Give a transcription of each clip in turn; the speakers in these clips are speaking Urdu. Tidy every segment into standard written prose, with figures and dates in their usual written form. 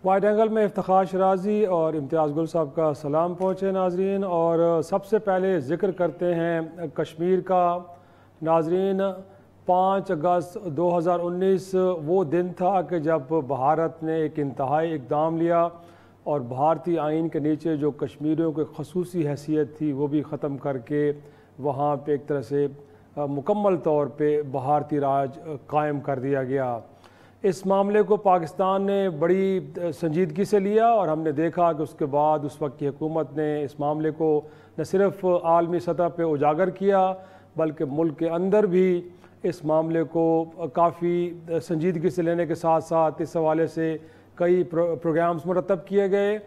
وائٹ اینگل میں افتخار شرازی اور امتیاز گل صاحب کا سلام پہنچے ناظرین، اور سب سے پہلے ذکر کرتے ہیں کشمیر کا۔ ناظرین، 5 اگست 2019 وہ دن تھا کہ جب بھارت نے ایک انتہائی اقدام لیا اور بھارتی آئین کے نیچے جو کشمیریوں کی خصوصی حیثیت تھی وہ بھی ختم کر کے وہاں پہ ایک طرح سے مکمل طور پہ بھارتی راج قائم کر دیا گیا۔ اس معاملے کو پاکستان نے بڑی سنجیدگی سے لیا اور ہم نے دیکھا کہ اس کے بعد اس وقت کی حکومت نے اس معاملے کو نہ صرف عالمی سطح پہ اجاگر کیا بلکہ ملک کے اندر بھی اس معاملے کو کافی سنجیدگی سے لینے کے ساتھ ساتھ اس حوالے سے کئی پروگرامز مرتب کیے گئے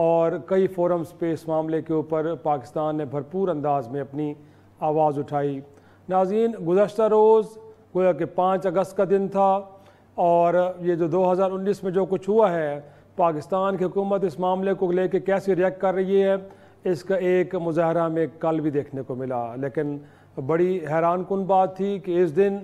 اور کئی فورمز پہ اس معاملے کے اوپر پاکستان نے بھرپور انداز میں اپنی آواز اٹھائی۔ ناظرین، گزشتہ روز گویا کہ 5 اگست کا دن تھا اور یہ جو 2019 میں جو کچھ ہوا ہے، پاکستان کی حکومت اس معاملے کو لے کے کیسے ریئیکٹ کر رہی ہے، اس کا ایک مظاہرہ ہمیں کل بھی دیکھنے کو ملا۔ لیکن بڑی حیران کن بات تھی کہ اس دن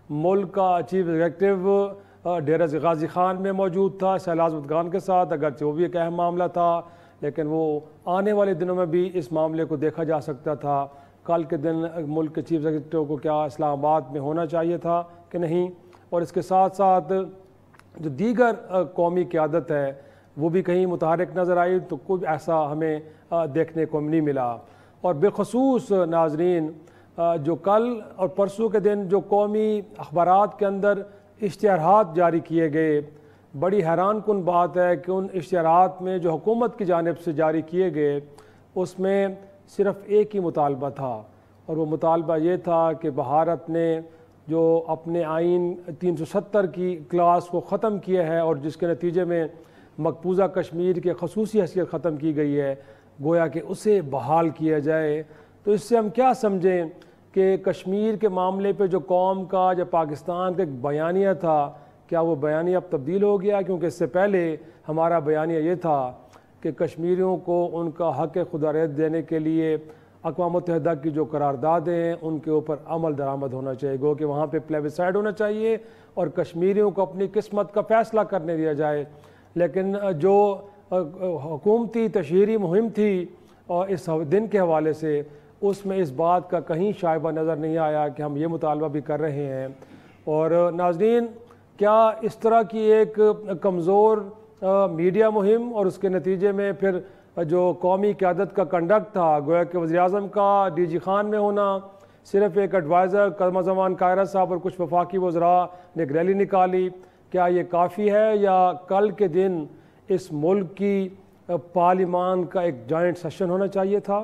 ملک کا چیف ایگزیکٹو ڈیرہ غازی خان میں موجود تھا سیلاب زدگان کے ساتھ، اگرچہ وہ بھی ایک اہم معاملہ تھا لیکن وہ آنے والے دنوں میں بھی اس معاملے کو دیکھا جا سکتا تھا۔ کل کے دن ملک کے چیف ایگزیکٹو کو کیا اسلام آباد میں ہونا چاہیے تھا کہ نہیں، اور اس کے ساتھ ساتھ جو دیگر قومی قیادت ہے وہ بھی کہیں متحرک نظر آئی تو کچھ ایسا ہمیں دیکھنے کو نہیں ملا۔ اور بالخصوص ناظرین، جو کل اور پرسوں کے دن جو قومی اخبارات کے اندر اشتہارات جاری کیے گئے، بڑی حیران کن بات ہے کہ ان اشتہارات میں جو حکومت کی جانب سے جاری کیے گئے اس میں صرف ایک ہی مطالبہ تھا، اور وہ مطالبہ یہ تھا کہ بھارت نے جو اپنے آئین 370 کی کلاس کو ختم کیا ہے اور جس کے نتیجے میں مقبوضہ کشمیر کی خصوصی حیثیت ختم کی گئی ہے، گویا کہ اسے بحال کیا جائے۔ تو اس سے ہم کیا سمجھیں کہ کشمیر کے معاملے پہ جو قوم کا یا پاکستان کا ایک بیانیہ تھا، کیا وہ بیانیہ اب تبدیل ہو گیا؟ کیونکہ اس سے پہلے ہمارا بیانیہ یہ تھا کہ کشمیریوں کو ان کا حق خودارض دینے کے لیے اقوام متحدہ کی جو قراردادیں ہیں ان کے اوپر عمل درآمد ہونا چاہیے، گو کہ وہاں پہ پلیبیسائڈ ہونا چاہیے اور کشمیریوں کو اپنی قسمت کا فیصلہ کرنے دیا جائے۔ لیکن جو حکومتی تشہیری مہم تھی اور اس دن کے حوالے سے اس میں اس بات کا کہیں شائبہ نظر نہیں آیا کہ ہم یہ مطالبہ بھی کر رہے ہیں۔ اور ناظرین، کیا اس طرح کی ایک کمزور میڈیا مہم اور اس کے نتیجے میں پھر جو قومی قیادت کا کنڈکٹ تھا، گویا کہ وزیراعظم کا ڈی جی خان میں ہونا، صرف ایک ایڈوائزر قمر زمان قاہرہ صاحب اور کچھ وفاقی وزراء نے ایک ریلی نکالی، کیا یہ کافی ہے؟ یا کل کے دن اس ملک کی پارلیمان کا ایک جوائنٹ سیشن ہونا چاہیے تھا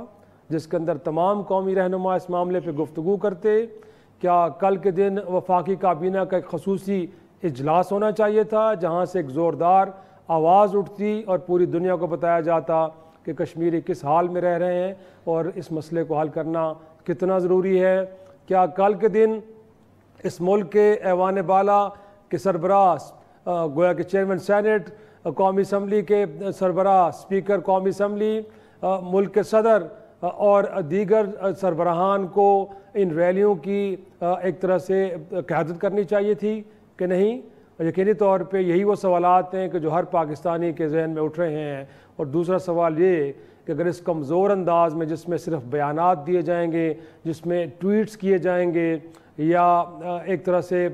جس کے اندر تمام قومی رہنما اس معاملے پہ گفتگو کرتے؟ کیا کل کے دن وفاقی کابینہ کا ایک خصوصی اجلاس ہونا چاہیے تھا جہاں سے ایک زوردار آواز اٹھتی اور پوری دنیا کو بتایا جاتا کہ کشمیری کس حال میں رہ رہے ہیں اور اس مسئلے کو حل کرنا کتنا ضروری ہے؟ کیا کل کے دن اس ملک کے ایوان بالا کے سربراہ، گویا کہ چیئرمین سینٹ، قومی اسمبلی کے سربراہ، اسپیکر قومی اسمبلی، ملک کے صدر اور دیگر سربراہان کو ان ریلیوں کی ایک طرح سے قیادت کرنی چاہیے تھی کہ نہیں؟ یقینی طور پہ یہی وہ سوالات ہیں کہ جو ہر پاکستانی کے ذہن میں اٹھ رہے ہیں۔ اور دوسرا سوال یہ کہ اگر اس کمزور انداز میں جس میں صرف بیانات دیے جائیں گے، جس میں ٹویٹس کیے جائیں گے یا ایک طرح سے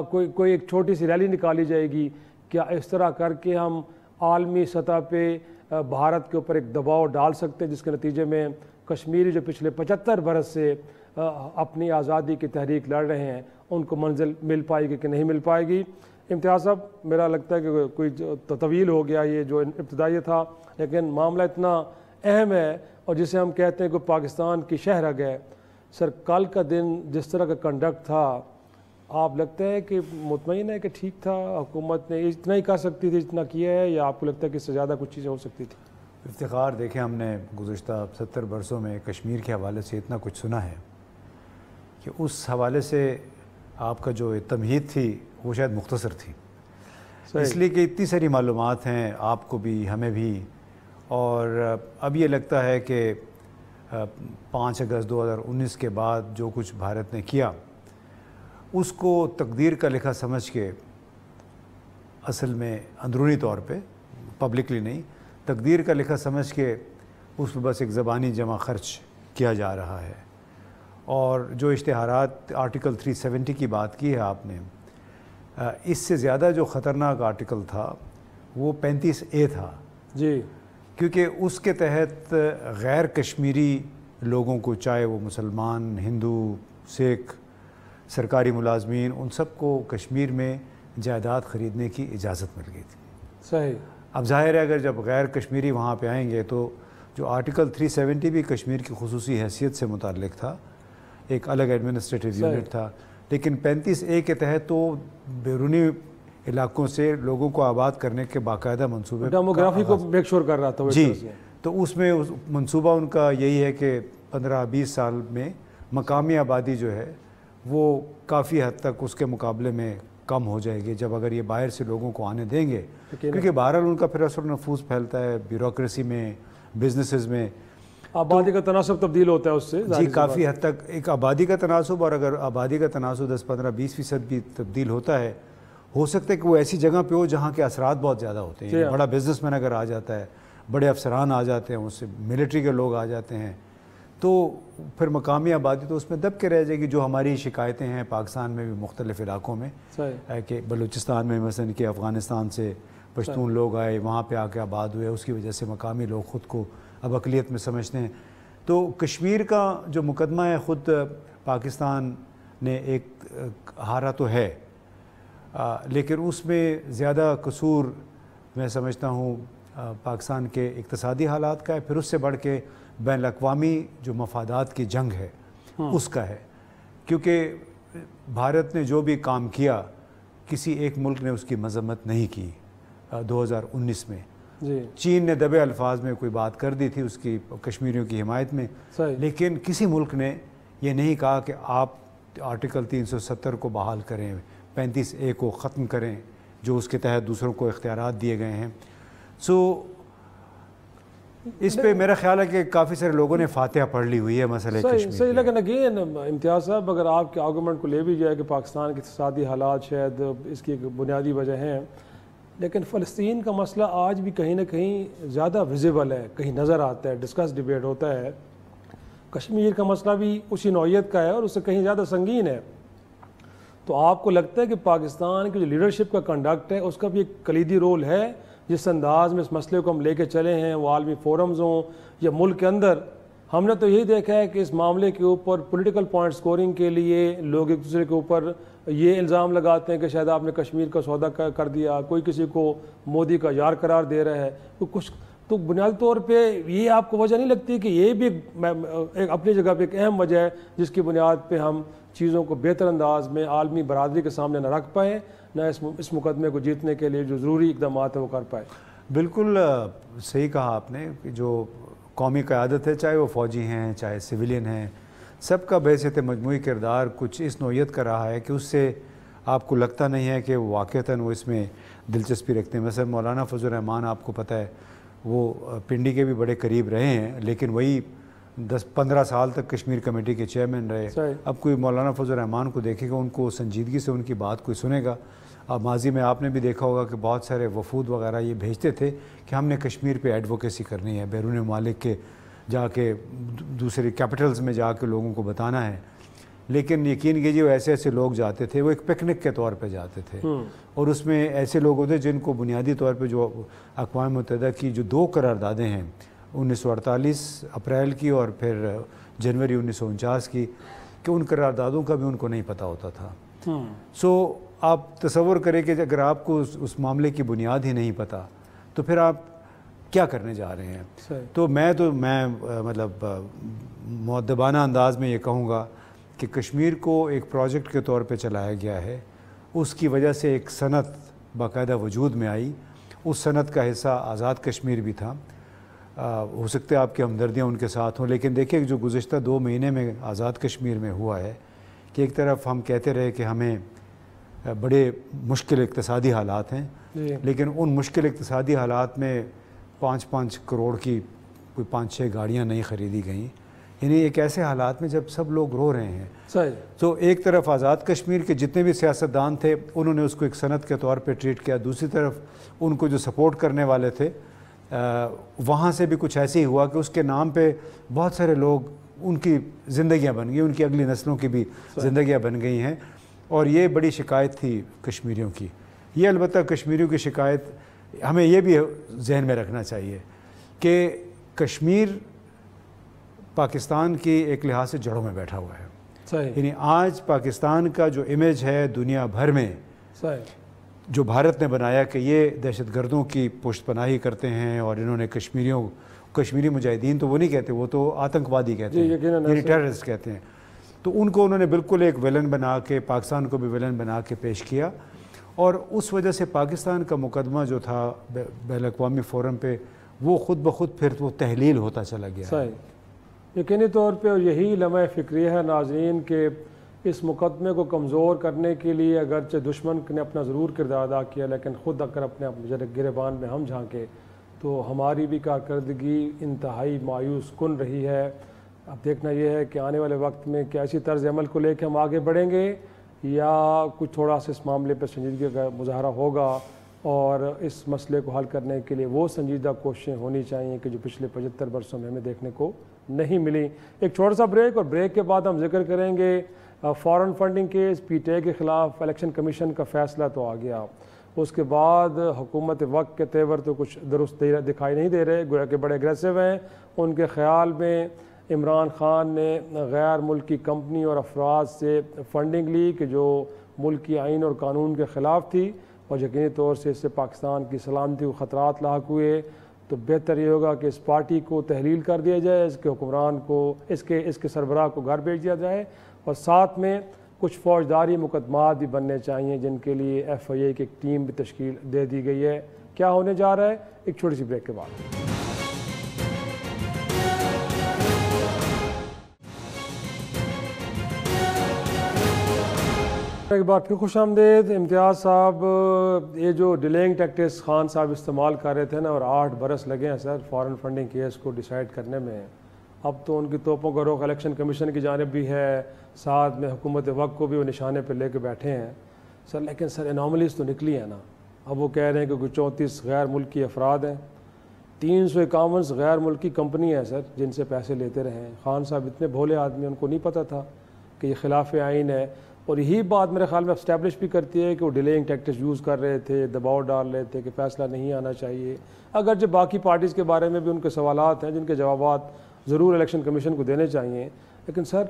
کوئی ایک چھوٹی سی ریلی نکالی جائے گی، کیا اس طرح کر کے ہم عالمی سطح پہ بھارت کے اوپر ایک دباؤ ڈال سکتے ہیں جس کے نتیجے میں کشمیری جو پچھلے 75 برس سے اپنی آزادی کی تحریک لڑ رہے ہیں ان کو منزل مل پائے گی کہ نہیں مل پائے گی؟ امتیاز صاحب، میرا لگتا ہے کہ کوئی طویل ہو گیا یہ جو ابتدائی تھا، لیکن معاملہ اتنا اہم ہے اور جسے ہم کہتے ہیں کہ پاکستان کی شہرگ ہے۔ سر، کل کا دن جس طرح کا کنڈکٹ تھا، آپ لگتا ہے کہ مطمئن ہے کہ ٹھیک تھا، حکومت نے اتنا ہی کر سکتی تھی جتنا کیا ہے، یا آپ کو لگتا ہے کہ اس سے زیادہ کچھ چیزیں ہو سکتی تھی؟ افتخار، دیکھیں ہم نے گزشتہ 70 برسوں میں کشمیر کے حوالے سے اتنا کچھ سنا ہے کہ اس حوالے سے آپ کا جو تمہید تھی وہ شاید مختصر تھی، اس لیے کہ اتنی ساری معلومات ہیں آپ کو بھی ہمیں بھی، اور اب یہ لگتا ہے کہ 5 اگست 2019 کے بعد جو کچھ بھارت نے کیا اس کو تقدیر کا لکھا سمجھ کے اصل میں اندرونی طور پہ پبلکلی نہیں، تقدیر کا لکھا سمجھ کے اس پہ بس ایک زبانی جمع خرچ کیا جا رہا ہے۔ اور جو اشتہارات آرٹیکل 370 کی بات کی ہے آپ نے، اس سے زیادہ جو خطرناک آرٹیکل تھا وہ 35A تھا جی، کیونکہ اس کے تحت غیر کشمیری لوگوں کو، چاہے وہ مسلمان، ہندو، سکھ، سرکاری ملازمین، ان سب کو کشمیر میں جائیداد خریدنے کی اجازت مل گئی تھی۔ صحیح۔ اب ظاہر ہے اگر جب غیر کشمیری وہاں پہ آئیں گے تو جو آرٹیکل 370 بھی کشمیر کی خصوصی حیثیت سے متعلق تھا، ایک الگ ایڈمنسٹریٹو یونٹ تھا، لیکن 35A کے تحت تو بیرونی علاقوں سے لوگوں کو آباد کرنے کے باقاعدہ منصوبے، ڈیموگرافی کو میک شور کر رہا تھا وہ جی، تو اس میں منصوبہ ان کا یہی ہے کہ 15-20 سال میں مقامی آبادی جو ہے وہ کافی حد تک اس کے مقابلے میں کم ہو جائے گی جب اگر یہ باہر سے لوگوں کو آنے دیں گے، کیونکہ بہرحال ان کا پھر اثر و نفوذ پھیلتا ہے بیوروکریسی میں، بزنسز میں، آبادی کا تناسب تبدیل ہوتا ہے اس سے جی کافی حد تک ایک آبادی کا تناسب، اور اگر آبادی کا تناسب 10-15-20% بھی تبدیل ہوتا ہے، ہو سکتا ہے کہ وہ ایسی جگہ پہ ہو جہاں کے اثرات بہت زیادہ ہوتے ہیں، بڑا بزنس مین اگر آ جاتا ہے، بڑے افسران آ جاتے ہیں، اس سے ملٹری کے لوگ آ جاتے ہیں، تو پھر مقامی آبادی تو اس میں دب کے رہ جائے گی۔ جو ہماری شکایتیں ہیں پاکستان میں بھی مختلف علاقوں میں، کہ بلوچستان میں مثلا کہ افغانستان سے پشتون لوگ آئے، وہاں پہ آ کے آباد ہوئے، اس کی وجہ سے مقامی لوگ خود کو اب اقلیت میں سمجھتے ہیں۔ تو کشمیر کا جو مقدمہ ہے خود پاکستان نے ایک ہارا تو ہے، لیکن اس میں زیادہ قصور میں سمجھتا ہوں پاکستان کے اقتصادی حالات کا ہے، پھر اس سے بڑھ کے بین الاقوامی جو مفادات کی جنگ ہے اس کا ہے، کیونکہ بھارت نے جو بھی کام کیا کسی ایک ملک نے اس کی مذمت نہیں کی۔ 2019 میں چین نے دبے الفاظ میں کوئی بات کر دی تھی اس کی کشمیریوں کی حمایت میں، لیکن کسی ملک نے یہ نہیں کہا کہ آپ آرٹیکل 370 کو بحال کریں، 35A کو ختم کریں جو اس کے تحت دوسروں کو اختیارات دیے گئے ہیں۔ اس پہ میرا خیال ہے کہ کافی سارے لوگوں نے فاتحہ پڑھ لی ہوئی ہے مسئلہ کشمیر۔ صحیح، لیکن اگین امتیاز صاحب، اگر آپ کے آرگومنٹ کو لے بھی جائے کہ پاکستان کے اقتصادی حالات شاید اس کی ایک بنیادی وجہ ہیں، لیکن فلسطین کا مسئلہ آج بھی کہیں نہ کہیں زیادہ ویزیبل ہے، کہیں نظر آتا ہے، ڈسکس ڈیبیٹ ہوتا ہے۔ کشمیر کا مسئلہ بھی اسی نوعیت کا ہے اور اس سے کہیں زیادہ سنگین ہے۔ تو آپ کو لگتا ہے کہ پاکستان کی جو لیڈرشپ کا کنڈکٹ ہے اس کا بھی ایک کلیدی رول ہے، جس انداز میں اس مسئلے کو ہم لے کے چلے ہیں، وہ عالمی فورمز ہوں یا ملک کے اندر؟ ہم نے تو یہی دیکھا ہے کہ اس معاملے کے اوپر پولیٹیکل پوائنٹ سکورنگ کے لیے لوگ ایک دوسرے کے اوپر یہ الزام لگاتے ہیں کہ شاید آپ نے کشمیر کا سودا کر دیا، کوئی کسی کو مودی کا یار قرار دے رہا ہے، کچھ تو بنیادی طور پہ یہ آپ کو وجہ نہیں لگتی کہ یہ بھی ایک اپنی جگہ پہ ایک اہم وجہ ہے جس کی بنیاد پہ ہم چیزوں کو بہتر انداز میں عالمی برادری کے سامنے نہ رکھ پائیں، نہ اس مقدمے کو جیتنے کے لیے جو ضروری اقدامات ہیں وہ کر پائے؟ بالکل صحیح کہا آپ نے کہ جو قومی قیادت ہے، چاہے وہ فوجی ہیں چاہے سویلین ہیں، سب کا بحیثیت مجموعی کردار کچھ اس نوعیت کا رہا ہے کہ اس سے آپ کو لگتا نہیں ہے کہ واقعتاً وہ اس میں دلچسپی رکھتے ہیں۔ مثلا مولانا فضل الرحمان آپ کو پتہ ہے وہ پنڈی کے بھی بڑے قریب رہے ہیں، لیکن وہی 10-15 سال تک کشمیر کمیٹی کے چیئرمین رہے۔ اب کوئی مولانا فضل الرحمان کو دیکھے گا، ان کو سنجیدگی سے ان کی بات کوئی سنے گا؟ اب ماضی میں آپ نے بھی دیکھا ہوگا کہ بہت سارے وفود وغیرہ یہ بھیجتے تھے کہ ہم نے کشمیر پہ ایڈوکیسی کرنی ہے، بیرون ممالک کے جا کے دوسرے کیپٹلز میں جا کے لوگوں کو بتانا ہے، لیکن یقین کیجیے وہ ایسے لوگ جاتے تھے، وہ ایک پکنک کے طور پہ جاتے تھے، اور اس میں ایسے لوگ ہوتے جن کو بنیادی طور پہ جو اقوام متحدہ کی جو 2 قراردادیں ہیں 1948 اپریل کی اور پھر جنوری 1949 کی، کہ ان قراردادوں کا بھی ان کو نہیں پتہ ہوتا تھا۔ آپ تصور کریں کہ اگر آپ کو اس معاملے کی بنیاد ہی نہیں پتہ تو پھر آپ کیا کرنے جا رہے ہیں؟ تو میں مطلب مؤدبانہ انداز میں یہ کہوں گا کہ کشمیر کو ایک پروجیکٹ کے طور پہ چلایا گیا ہے، اس کی وجہ سے ایک صنعت باقاعدہ وجود میں آئی، اس صنعت کا حصہ آزاد کشمیر بھی تھا۔ ہو سکتا ہے آپ کی ہمدردیاں ان کے ساتھ ہوں، لیکن دیکھیں جو گزشتہ 2 مہینے میں آزاد کشمیر میں ہوا ہے کہ ایک طرف ہم کہتے رہے کہ ہمیں بڑے مشکل اقتصادی حالات ہیں، لیکن ان مشکل اقتصادی حالات میں 5-5 کروڑ کی کوئی 5-6 گاڑیاں نہیں خریدی گئیں، یعنی ایک ایسے حالات میں جب سب لوگ رو رہے ہیں، صحیح، تو ایک طرف آزاد کشمیر کے جتنے بھی سیاستدان تھے انہوں نے اس کو ایک صنعت کے طور پہ ٹریٹ کیا، دوسری طرف ان کو جو سپورٹ کرنے والے تھے وہاں سے بھی کچھ ایسے ہی ہوا کہ اس کے نام پہ بہت سارے لوگ ان کی زندگیاں بن گئی، ان کی اگلی نسلوں کی بھی زندگیاں بن گئی ہیں، اور یہ بڑی شکایت تھی کشمیریوں کی۔ یہ البتہ کشمیریوں کی شکایت ہمیں یہ بھی ذہن میں رکھنا چاہیے کہ کشمیر پاکستان کی ایک لحاظ سے جڑوں میں بیٹھا ہوا ہے، صحیح، یعنی آج پاکستان کا جو امیج ہے دنیا بھر میں، صحیح، جو بھارت نے بنایا کہ یہ دہشت گردوں کی پشت پناہی کرتے ہیں، اور انہوں نے کشمیری مجاہدین تو وہ نہیں کہتے، وہ تو آتنکوادی کہتے ہیں، یعنی ٹیررسٹ کہتے ہیں، تو ان کو انہوں نے بالکل ایک ویلن بنا کے، پاکستان کو بھی ویلن بنا کے پیش کیا، اور اس وجہ سے پاکستان کا مقدمہ جو تھا بین الاقوامی فورم پہ وہ خود بخود پھر وہ تحلیل ہوتا چلا گیا۔ صحیح، یقینی طور پہ یہی لمحہ فکری ہے ناظرین کہ اس مقدمے کو کمزور کرنے کے لیے اگرچہ دشمن نے اپنا ضرور کردار ادا کیا، لیکن خود اگر اپنے گریبان میں ہم جھانکے تو ہماری بھی کارکردگی انتہائی مایوس کن رہی ہے۔ اب دیکھنا یہ ہے کہ آنے والے وقت میں کیا اسی طرز عمل کو لے کے ہم آگے بڑھیں گے، یا کچھ تھوڑا سا اس معاملے پر سنجیدگی کا مظاہرہ ہوگا، اور اس مسئلے کو حل کرنے کے لیے وہ سنجیدہ کوششیں ہونی چاہیے کہ جو پچھلے 75 برسوں میں ہمیں دیکھنے کو نہیں ملی۔ ایک چھوٹا سا بریک، اور بریک کے بعد ہم ذکر کریں گے foreign funding case, P T I کے خلاف الیکشن کمیشن کا فیصلہ تو آ گیا، اس کے بعد حکومت وقت کے تیور تو کچھ درست دکھائی نہیں دے رہے، گویا کہ بڑے اگریسو ہیں۔ ان کے خیال میں عمران خان نے غیر ملکی کمپنی اور افراد سے فنڈنگ لی کہ جو ملکی آئین اور قانون کے خلاف تھی، اور یقینی طور سے اس سے پاکستان کی سلامتی کو خطرات لاحق ہوئے۔ تو بہتر یہ ہوگا کہ اس پارٹی کو تحلیل کر دیا جائے، اس کے حکمران کو، اس کے سربراہ کو گھر بھیج دیا جائے، اور ساتھ میں کچھ فوجداری مقدمات بھی بننے چاہیے جن کے لیے ایف آئی اے کی ایک ٹیم بھی تشکیل دے دی گئی ہے۔ کیا ہونے جا رہا ہے، ایک چھوٹی سی بریک کے بعد۔ ایک بار پھر خوش آمدید امتیاز صاحب۔ یہ جو ڈیلینگ ٹیکٹکس خان صاحب استعمال کر رہے تھے نا، اور 8 برس لگے ہیں سر فارن فنڈنگ کیس کو ڈیسائیڈ کرنے میں، اب تو ان کی توپوں کا رخ الیکشن کمیشن کی جانب بھی ہے، ساتھ میں حکومت وقت کو بھی وہ نشانے پہ لے کے بیٹھے ہیں سر، لیکن سر انوملیز تو نکلی ہیں نا۔ اب وہ کہہ رہے ہیں کہ کوئی 34 غیر ملکی افراد ہیں، 351 غیر ملکی کمپنی ہیں سر جن سے پیسے لیتے رہے ہیں۔ خان صاحب اتنے بھولے آدمی، ان کو نہیں پتہ تھا کہ یہ خلاف آئین ہے، اور یہی بات میرے خیال میں اسٹیبلش بھی کرتی ہے کہ وہ ڈیلیئنگ ٹیکٹکس یوز کر رہے تھے، دباؤ ڈال رہے تھے کہ فیصلہ نہیں آنا چاہیے، اگرچہ باقی پارٹیز کے بارے میں بھی ان کے سوالات ہیں جن کے جوابات ضرور الیکشن کمیشن کو دینے چاہیے، لیکن سر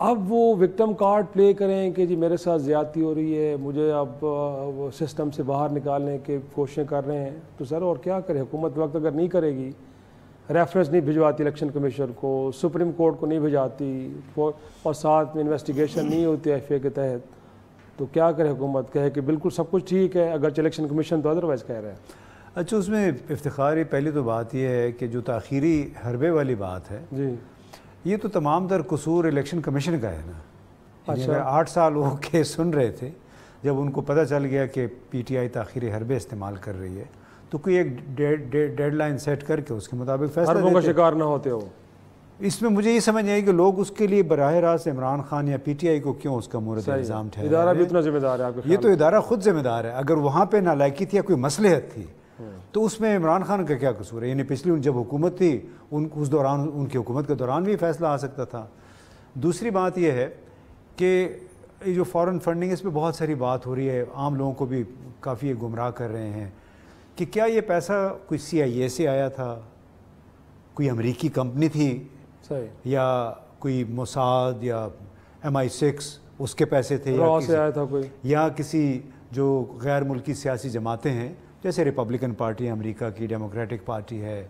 اب وہ وکٹم کارڈ پلے کریں کہ جی میرے ساتھ زیادتی ہو رہی ہے، مجھے اب وہ سسٹم سے باہر نکالنے کی کوششیں کر رہے ہیں، تو سر اور کیا کرے؟ حکومت وقت اگر نہیں کرے گی، ریفرنس نہیں بھجواتی الیکشن کمیشن کو، سپریم کورٹ کو نہیں بھجاتی، اور ساتھ میں انویسٹیگیشن نہیں ہوتی ایف اے کے تحت، تو کیا کرے حکومت؟ کہے کہ بالکل سب کچھ ٹھیک ہے، اگرچہ الیکشن کمیشن تو ادروائز کہہ رہے ہیں۔ اچھا، اس میں افتخاری پہلی تو بات یہ ہے کہ جو تاخیری حربے والی بات ہے جی، یہ تو تمام تر قصور الیکشن کمیشن کا ہے نا۔ اگر 8 سال وہ کیس سن رہے تھے، جب ان کو پتہ چل گیا کہ پی ٹی آئی تاخیری حربے استعمال کر رہی ہے، تو کوئی ایک ڈیڈ لائن سیٹ کر کے اس کے مطابق فیصلہ حربوں کا شکار نہ ہوتے ہو۔ اس میں مجھے یہ سمجھ نہیں آئی کہ لوگ اس کے لیے براہ راست عمران خان یا پی ٹی آئی کو کیوں اس کا مورد الزام ٹھہرا رہے ہیں۔ ادارہ بھی اتنا ذمہ دار ہے آپ کے خیال؟ یہ تو ادارہ خود ذمہ دار ہے۔ اگر وہاں پہ نالائکی تھی یا کوئی مصلحت تھی تو اس میں عمران خان کا کیا قصور ہے؟ یعنی پچھلی جب حکومت تھی اس دوران، ان کی حکومت کے دوران بھی فیصلہ آ سکتا تھا۔ دوسری بات یہ ہے کہ یہ جو فارن فنڈنگ، اس پہ بہت ساری بات ہو رہی ہے، عام لوگوں کو بھی کافی گمراہ کر رہے ہیں کہ کیا یہ پیسہ کوئی سی آئی اے سے آیا تھا، کوئی امریکی کمپنی تھی، یا کوئی موساد یا MI6 اس کے پیسے تھے، یا کسی جو غیر ملکی سیاسی جماعتیں ہیں جیسے ریپبلکن پارٹی امریکہ کی، ڈیموکریٹک پارٹی ہے،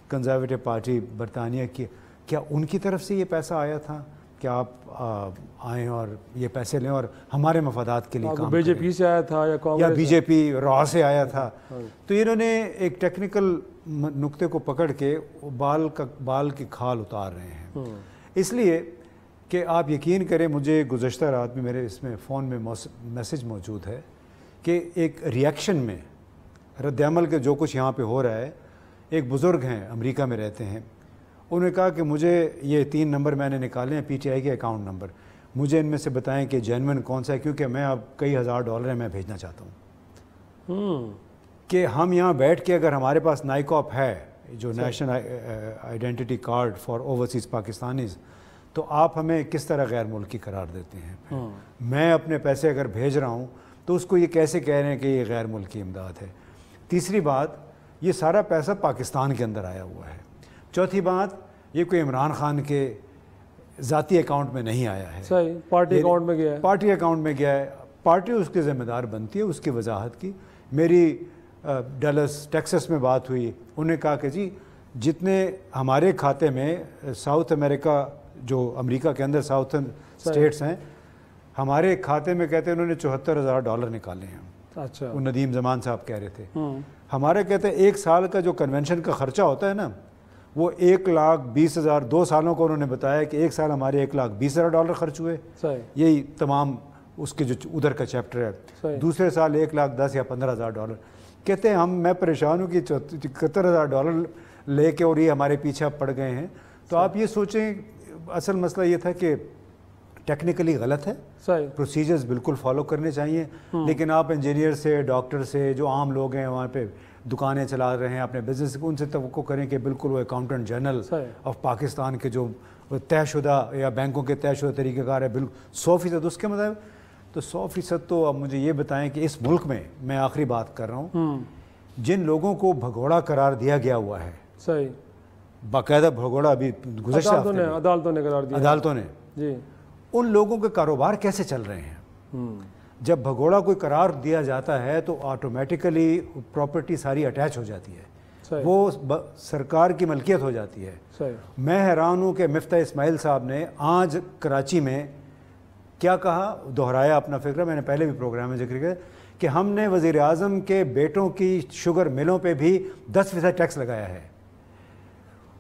کنزرویٹو پارٹی برطانیہ کی، کیا ان کی طرف سے یہ پیسہ آیا تھا کہ آپ آئیں اور یہ پیسے لیں اور ہمارے مفادات کے لیے کام کریں؟ بی جے پی سے آیا تھا یا بی جے پی را سے آیا تھا؟ تو انہوں نے ایک ٹیکنیکل نقطے کو پکڑ کے بال کی کھال اتار رہے ہیں، اس لیے کہ آپ یقین کریں، مجھے گزشتہ رات میں میرے اس میں فون میں میسج موجود ہے کہ ایک ریئیکشن میں رد عمل کے جو کچھ یہاں پہ ہو رہا ہے، ایک بزرگ ہیں امریکہ میں رہتے ہیں، انہوں نے کہا کہ مجھے یہ 3 نمبر میں نے نکالے ہیں پی ٹی آئی کے اکاؤنٹ نمبر، مجھے ان میں سے بتائیں کہ جینوئن کون سا ہے، کیونکہ میں اب کئی ہزار ڈالر ہیں میں بھیجنا چاہتا ہوں کہ ہم یہاں بیٹھ کے اگر ہمارے پاس نائکاپ ہے جو national identity card for overseas Pakistanis, تو آپ ہمیں کس طرح غیر ملکی قرار دیتے ہیں؟ میں اپنے پیسے اگر بھیج رہا ہوں تو اس کو یہ کیسے کہہ رہے ہیں کہ یہ غیر ملکی امداد ہے؟ تیسری بات، یہ سارا پیسہ پاکستان کے اندر آیا ہوا ہے۔ چوتھی بات، یہ کوئی عمران خان کے ذاتی اکاؤنٹ میں نہیں آیا ہے، صحیح، پارٹی اکاؤنٹ میں گیا ہے، پارٹی اکاؤنٹ میں گیا ہے، پارٹی اس کے ذمہ دار بنتی ہے اس کی وضاحت کی۔ میری ڈلس ٹیکسس میں بات ہوئی، انہوں نے کہا کہ جی جتنے ہمارے کھاتے میں ساؤتھ امریکہ جو امریکہ کے اندر ساؤتھن اسٹیٹس ہیں، ہمارے کھاتے میں کہتے ہیں انہوں نے 74,000 ڈالر نکالے ہیں۔ اچھا، وہ ندیم زمان صاحب کہہ رہے تھے۔ ہمارے کہتے ہیں 1 سال کا جو کنونشن کا خرچہ ہوتا ہے نا، وہ 1,20,000، 2 سالوں کو انہوں نے بتایا کہ 1 سال ہمارے 1,20,000 ڈالر خرچ ہوئے، یہی تمام اس کے جو ادھر کا چیپٹر ہے۔ دوسرے سال 1,10,000 یا 15,000 ڈالر۔ کہتے ہیں میں پریشان ہوں کہ 71,000 ڈالر لے کے اور یہ ہمارے پیچھے پڑ گئے ہیں۔ تو آپ یہ سوچیں، اصل مسئلہ یہ تھا کہ ٹیکنیکلی غلط ہے، پروسیجرز بالکل فالو کرنے چاہیے، لیکن آپ انجینئر سے، ڈاکٹر سے، جو عام لوگ ہیں وہاں پہ دکانیں چلا رہے ہیں اپنے بزنس، ان سے توقع کریں کہ بالکل وہ اکاؤنٹنٹ جنرل آف پاکستان کے جو طے شدہ یا بینکوں کے طے شدہ طریقہ کار ہے بالکل 100% اس کے مطابق۔ تو 100% تو اب مجھے یہ بتائیں کہ اس ملک میں، میں آخری بات کر رہا ہوں، جن لوگوں کو بھگوڑا قرار دیا گیا ہوا ہے، صحیح، باقاعدہ بھگوڑا ابھی گزشتہ عدالتوں نے جی، ان لوگوں کے کاروبار کیسے چل رہے ہیں؟ جب بھگوڑا کوئی قرار دیا جاتا ہے تو آٹومیٹیکلی پراپرٹی ساری اٹیچ ہو جاتی ہے، وہ سرکار کی ملکیت ہو جاتی ہے۔ میں حیران ہوں کہ مفتاح اسماعیل صاحب نے آج کراچی میں کیا کہا، دہرایا اپنا فکر، میں نے پہلے بھی پروگرام میں ذکر کیا کہ ہم نے وزیر اعظم کے بیٹوں کی شوگر ملوں پہ بھی 10% ٹیکس لگایا ہے۔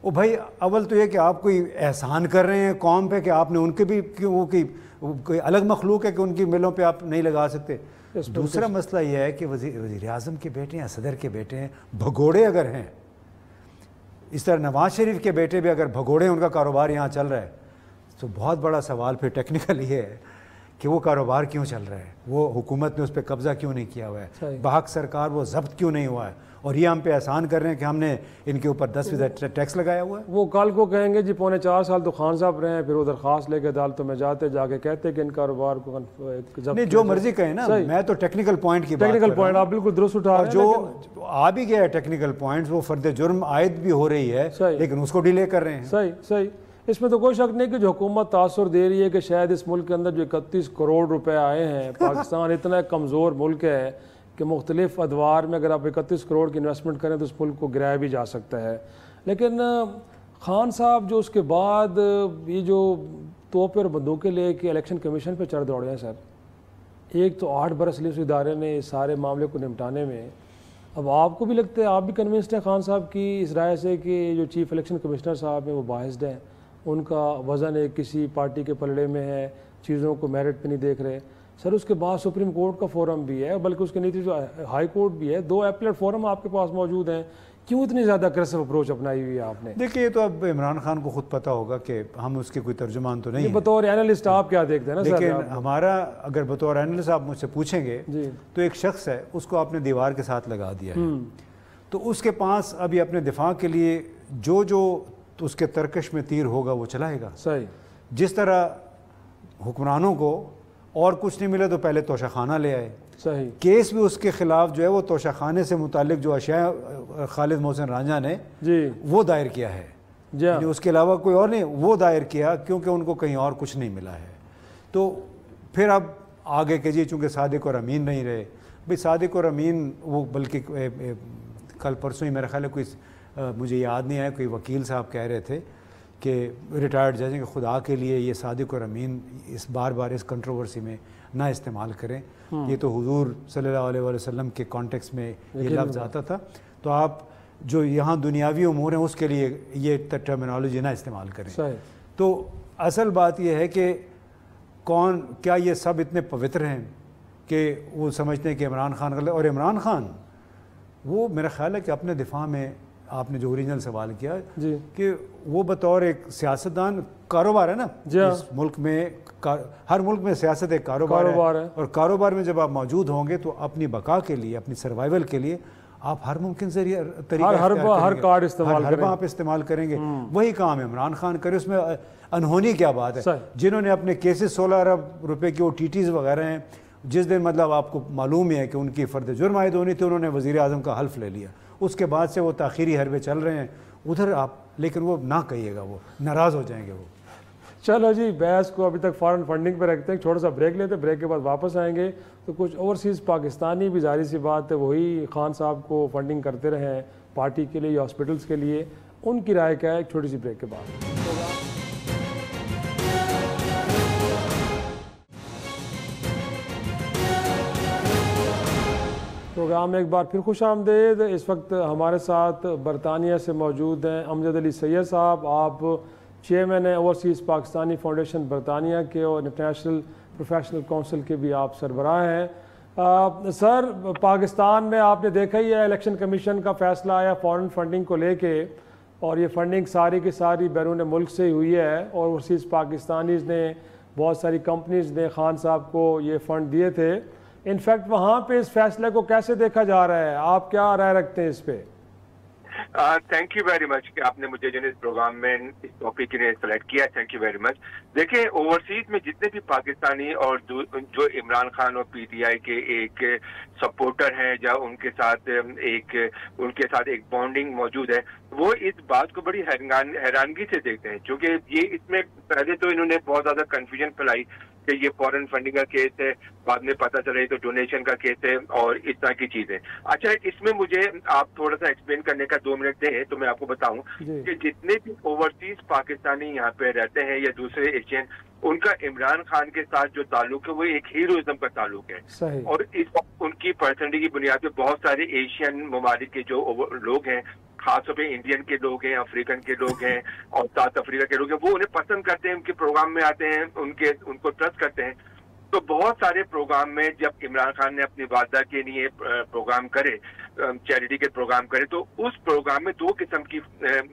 او بھائی، اول تو یہ کہ آپ کوئی احسان کر رہے ہیں قوم پہ کہ آپ نے ان کے بھی کوئی الگ مخلوق ہے کہ ان کی ملوں پہ آپ نہیں لگا سکتے۔ دوسرا مسئلہ یہ ہے کہ وزیر اعظم کے بیٹے ہیں، صدر کے بیٹے ہیں، بھگوڑے اگر ہیں، اس طرح نواز شریف کے بیٹے بھی اگر بھگوڑے، ان کا کاروبار یہاں چل رہا ہے، تو بہت بڑا سوال پھر ٹیکنیکل یہ ہے کہ وہ کاروبار کیوں چل رہا ہے، وہ حکومت نے اس پہ قبضہ کیوں نہیں کیا ہوا ہے، بحق سرکار وہ ضبط کیوں نہیں ہوا ہے، اور یہ ہم پہ احسان کر رہے ہیں کہ ہم نے ان کے اوپر 10% ٹیکس لگایا ہوا ہے۔ وہ کل کو کہیں گے جی 4.25 سال تو خان صاحب رہے ہیں، پھر وہ درخواست لے کے عدالتوں میں جاتے، جا کے کہتے کہ ان کاروبار کو نہیں، جو مرضی کہیں نا، میں تو ٹیکنیکل پوائنٹ کی بات کر رہا ہوں۔ ٹیکنیکل پوائنٹ آپ بالکل درست اٹھا رہے ہیں، جو آ بھی گیا ہے ٹیکنیکل پوائنٹس، وہ فرد جرم عائد بھی ہو رہی ہے، لیکن اس کو ڈیلے کر رہے ہیں۔ صحیح، اس میں تو کوئی شک نہیں کہ جو حکومت تاثر دے رہی ہے کہ شاید اس ملک کے اندر جو 31 کروڑ روپے آئے ہیں، پاکستان اتنا کمزور ملک ہے کہ مختلف ادوار میں اگر آپ 31 کروڑ کی انویسٹمنٹ کریں تو اس ملک کو گرایا بھی جا سکتا ہے۔ لیکن خان صاحب جو اس کے بعد یہ جو توپے اور بندوقیں لے کے الیکشن کمیشن پہ چڑھ دوڑے ہیں سر، ایک تو 8 برس لیے اس ادارے نے اس سارے معاملے کو نمٹانے میں، اب آپ کو بھی لگتا ہے، آپ بھی کنونسڈ ہیں خان صاحب کی اس رائے سے کہ جو چیف الیکشن کمشنر صاحب ہیں وہ باعث ہیں، ان کا وزن ایک کسی پارٹی کے پلڑے میں ہے، چیزوں کو میرٹ پہ نہیں دیکھ رہے سر؟ اس کے بعد سپریم کورٹ کا فورم بھی ہے، بلکہ اس کے نیچے جو ہائی کورٹ بھی ہے، 2 ایپلیٹ فورم آپ کے پاس موجود ہیں، کیوں اتنی زیادہ اگریسو اپروچ اپنائی ہوئی ہے آپ نے؟ دیکھیے، یہ تو اب عمران خان کو خود پتہ ہوگا کہ ہم اس کے کوئی ترجمان تو نہیں ہیں، بطور اینالسٹ آپ کیا دیکھتے ہیں نا سر؟ لیکن ہمارا اگر بطور اینالسٹ آپ مجھ سے پوچھیں گے تو ایک شخص ہے، اس کو آپ نے دیوار کے ساتھ لگا دیا ہے، تو اس کے پاس ابھی اپنے دفاع کے لیے جو اس کے ترکش میں تیر ہوگا وہ چلائے گا۔ صحیح، جس طرح حکمرانوں کو اور کچھ نہیں ملے تو پہلے توشہ خانہ لے آئے، صحیح، کیس بھی اس کے خلاف جو ہے وہ توشہ خانے سے متعلق جو اشیاء خالد محسن رانجھا نے وہ دائر کیا ہے، یعنی اس کے علاوہ کوئی اور نہیں، وہ دائر کیا کیونکہ ان کو کہیں اور کچھ نہیں ملا ہے۔ تو پھر اب آگے کہ جی چونکہ صادق اور امین نہیں رہے، بھئی صادق اور امین وہ بلکہ کل پرسوں ہی میرا خیال ہے کوئی مجھے یاد نہیں آیا، کوئی وکیل صاحب کہہ رہے تھے کہ ریٹائرڈ جج کہ خدا کے لیے یہ صادق اور امین اس بار اس کنٹروورسی میں نہ استعمال کریں، یہ تو حضور صلی اللہ علیہ وسلم کے کانٹیکس میں یہ لفظ آتا تھا، تو آپ جو یہاں دنیاوی امور ہیں اس کے لیے یہ ٹرمینالوجی نہ استعمال کریں۔ تو اصل بات یہ ہے کہ کیا یہ سب اتنے پوتر ہیں کہ وہ سمجھتے ہیں کہ عمران خان غلط، اور عمران خان وہ میرا خیال ہے کہ اپنے دفاع میں آپ نے جو اوریجنل سوال کیا جی کہ وہ بطور ایک سیاستدان کاروبار ہے نا جی ہاں، اس ملک میں ہر ملک میں سیاست ایک کاروبار ہے، اور کاروبار میں جب آپ موجود ہوں گے تو اپنی بقا کے لیے، اپنی سروائیول کے لیے آپ ہر ممکن طریقہ ہر کارڈ استعمال ہر وہاں پہ استعمال کریں گے. وہی کام عمران خان کرے، اس میں انہونی کیا بات ہے؟ جنہوں نے اپنے کیسز 16 ارب روپے کی OTTs وغیرہ ہیں، جس دن مطلب آپ کو معلوم ہی ہے کہ ان کی فرد جرم عائد ہونی تھی، انہوں نے وزیر اعظم کا حلف لے لیا، اس کے بعد سے وہ تاخیری حربے چل رہے ہیں ادھر آپ، لیکن وہ نہ کہیے گا، وہ ناراض ہو جائیں گے وہ. چلو جی، بحث کو ابھی تک فارن فنڈنگ پہ رکھتے ہیں، چھوٹا سا بریک لیتے ہیں، بریک کے بعد واپس آئیں گے. تو کچھ اوورسیز پاکستانی بھی ظاہر سی بات ہے وہی خان صاحب کو فنڈنگ کرتے رہے ہیں پارٹی کے لیے یا ہاسپٹلس کے لیے، ان کی رائے کیا ہے ایک چھوٹی سی بریک کے بعد. پروگرام میں ایک بار پھر خوش آمدید. اس وقت ہمارے ساتھ برطانیہ سے موجود ہیں امجد علی سید صاحب. آپ چیئرمین ہیں اوورسیز پاکستانی فاؤنڈیشن برطانیہ کے اور انٹرنیشنل پروفیشنل کونسل کے بھی آپ سربراہ ہیں. سر، پاکستان میں آپ نے دیکھا ہی ہے الیکشن کمیشن کا فیصلہ آیا فارن فنڈنگ کو لے کے، اور یہ فنڈنگ ساری کی ساری بیرون ملک سے ہوئی ہے، اور اوورسیز پاکستانیز نے، بہت ساری کمپنیز نے خان صاحب کو یہ فنڈ دیے تھے. انفیکٹ وہاں پہ اس فیصلے کو کیسے دیکھا جا رہا ہے؟ آپ کیا رائے رکھتے ہیں اس پہ؟ تھینک یو ویری مچ کہ آپ نے مجھے جو اس پروگرام میں اس ٹاپک کے لیے سلیکٹ کیا. Thank you very much. دیکھیں، اوورسیز میں جتنے بھی پاکستانی اور جو عمران خان اور PTI کے ایک سپورٹر ہیں یا ان کے ساتھ ایک بانڈنگ موجود ہے، وہ اس بات کو بڑی حیرانگی سے دیکھتے ہیں، کیونکہ یہ اس میں پہلے تو انہوں نے بہت زیادہ کنفیوژن پھیلائی کہ یہ فورن فنڈنگ کا کیس ہے، بعد میں پتہ چلے تو ڈونیشن کا کیس ہے اور اس طرح کی چیزیں. اچھا، اس میں مجھے آپ تھوڑا سا ایکسپلین کرنے کا 2 منٹ دیں تو میں آپ کو بتاؤں کہ جتنے بھی اوورسیز پاکستانی یہاں پہ رہتے ہیں یا دوسرے ایشین، ان کا عمران خان کے ساتھ جو تعلق ہے وہ ایک ہیروازم کا تعلق ہے. اور ان کی پرسنالٹی کی بنیاد پہ بہت سارے ایشین ممالک کے جو لوگ ہیں، خاص طور پہ انڈین کے لوگ ہیں، افریقن کے لوگ ہیں اور ساؤتھ افریقہ کے لوگ ہیں، وہ انہیں پسند کرتے ہیں، ان کے پروگرام میں آتے ہیں، ان کو ٹرسٹ کرتے ہیں. تو بہت سارے پروگرام میں جب عمران خان نے اپنی والدہ کے لیے پروگرام کرے، چیریٹی کے پروگرام کرے، تو اس پروگرام میں 2 قسم کی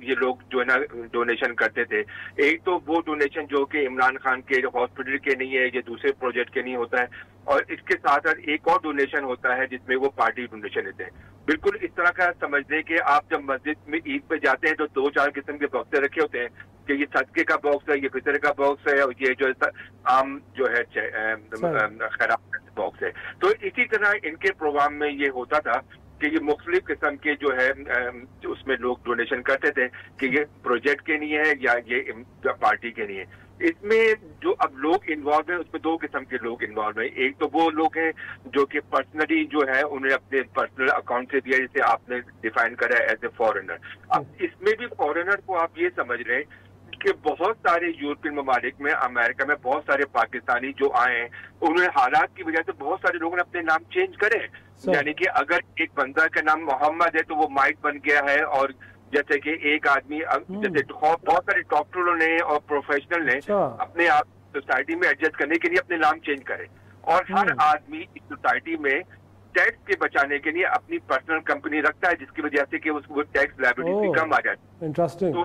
یہ لوگ جو ہے نا ڈونیشن کرتے تھے. ایک تو وہ ڈونیشن جو کہ عمران خان کے ہاسپٹل کے نہیں ہے یا دوسرے پروجیکٹ کے نہیں ہوتا ہے، اور اس کے ساتھ ساتھ ایک اور ڈونیشن ہوتا ہے جس میں وہ پارٹی ڈونیشن لیتے ہیں. بالکل اس طرح کا سمجھ لیں کہ آپ جب مسجد میں عید پہ جاتے ہیں تو 2-4 قسم کے باکسے رکھے ہوتے ہیں کہ یہ صدقے کا باکس ہے، یہ فطر کا باکس ہے، اور یہ جو عام جو ہے خیرات باکس ہے. تو اسی طرح ان کے پروگرام میں یہ ہوتا تھا کہ یہ مختلف قسم کے جو ہے اس میں لوگ ڈونیشن کرتے تھے کہ یہ پروجیکٹ کے لیے ہے یا یہ پارٹی کے لیے. اس میں جو اب لوگ انوالو ہیں اس میں 2 قسم کے لوگ انوالو ہیں. ایک تو وہ لوگ ہیں جو کہ پرسنلی جو ہے انہیں اپنے پرسنل اکاؤنٹ سے دیا، جسے آپ نے ڈیفائن کرا ہے ایز اے فارنر. اب اس میں بھی فارنر کو آپ یہ سمجھ رہے ہیں کہ بہت سارے یورپین ممالک میں، امریکہ میں بہت سارے پاکستانی جو آئے ہیں، انہوں نے حالات کی وجہ سے بہت سارے لوگوں نے اپنے نام چینج کرے. یعنی کہ اگر ایک بندہ کا نام محمد ہے تو وہ مائک بن گیا ہے، اور جیسے کہ ایک آدمی، جیسے بہت سارے ڈاکٹروں نے اور پروفیشنل نے اپنے آپ سوسائٹی میں ایڈجسٹ کرنے کے لیے اپنے نام چینج کرے. اور ہر آدمی اس سوسائٹی میں ٹیکس کے بچانے کے لیے اپنی پرسنل کمپنی رکھتا ہے، جس کی وجہ سے کہ اس کو ٹیکس لائبلٹی کم آ جاتی ہے. تو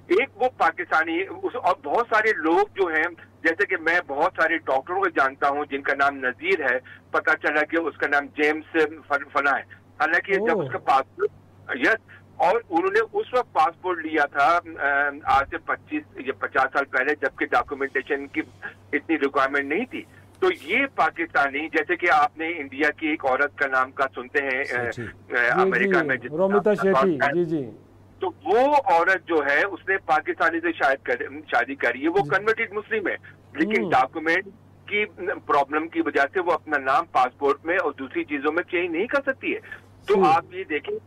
ایک وہ پاکستانی اور بہت سارے لوگ جو ہیں، جیسے کہ میں بہت سارے ڈاکٹروں کو جانتا ہوں جن کا نام نذیر ہے، پتہ چلا کہ اس کا نام جیمز فنا ہے، حالانکہ جب اس کا پاسپورٹ اور انہوں نے اس وقت پاسپورٹ لیا تھا آج سے 25 یا 50 سال پہلے، جبکہ ڈاکومنٹیشن کی اتنی ریکوائرمنٹ نہیں تھی. تو یہ پاکستانی، جیسے کہ آپ نے انڈیا کی ایک عورت کا نام کا سنتے ہیں امریکہ میں، رومیتا شیٹھی، جی، تو وہ عورت جو ہے اس نے پاکستانی سے شادی کری ہے. وہ کنورٹڈ مسلم ہے، لیکن ڈاکومنٹ کی پرابلم کی وجہ سے وہ اپنا نام پاسپورٹ میں اور دوسری چیزوں میں چینج نہیں کر سکتی ہے. تو آپ یہ دیکھیں،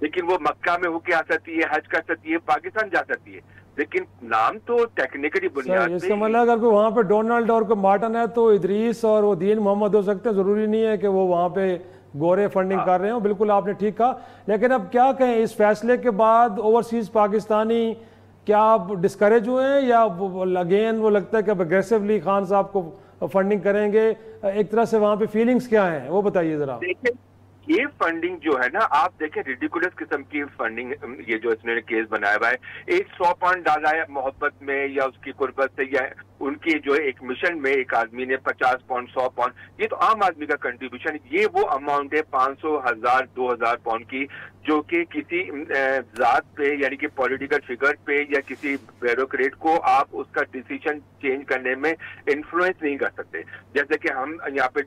لیکن وہ مکہ میں ہو کے آ سکتی ہے، حج کر سکتی ہے، پاکستان جا سکتی ہے، لیکن نام تو ٹیکنیکلی بنیاد اس کا مطلب اگر کوئی وہاں پہ ڈونلڈ اور کوئی مارٹن ہے تو ادریس اور وہ دین محمد ہو سکتے ہیں. ضروری نہیں ہے کہ وہ وہاں پہ گورے فنڈنگ کر رہے ہوں. بالکل آپ نے ٹھیک کہا. لیکن اب کیا کہیں اس فیصلے کے بعد اوورسیز پاکستانی کیا آپ ڈسکریج ہوئے ہیں یا اگین وہ لگتا ہے کہ اب اگریسولی خان صاحب کو فنڈنگ کریں گے؟ ایک طرح سے وہاں پہ فیلنگز کیا ہیں وہ بتائیے ذرا. یہ فنڈنگ جو ہے نا, آپ دیکھیں ریڈیکولس قسم کی فنڈنگ, یہ جو اس نے کیس بنایا ہوا ہے, ایک 100 پاؤنڈ ڈالا ہے محبت میں یا اس کی قربت سے, یا ان کی جو ایک مشن میں ایک آدمی نے 50 پاؤنڈ 100 پاؤنڈ, یہ تو عام آدمی کا کنٹریبیوشن. یہ وہ اماؤنٹ ہے 500, 1000, 2000 پاؤنڈ کی, جو کہ کسی ذات پہ یعنی کہ پولیٹیکل فگر پہ یا کسی بیوروکریٹ کو آپ اس کا ڈیسیشن چینج کرنے میں انفلوئنس نہیں کر سکتے. جیسے کہ ہم یہاں پہ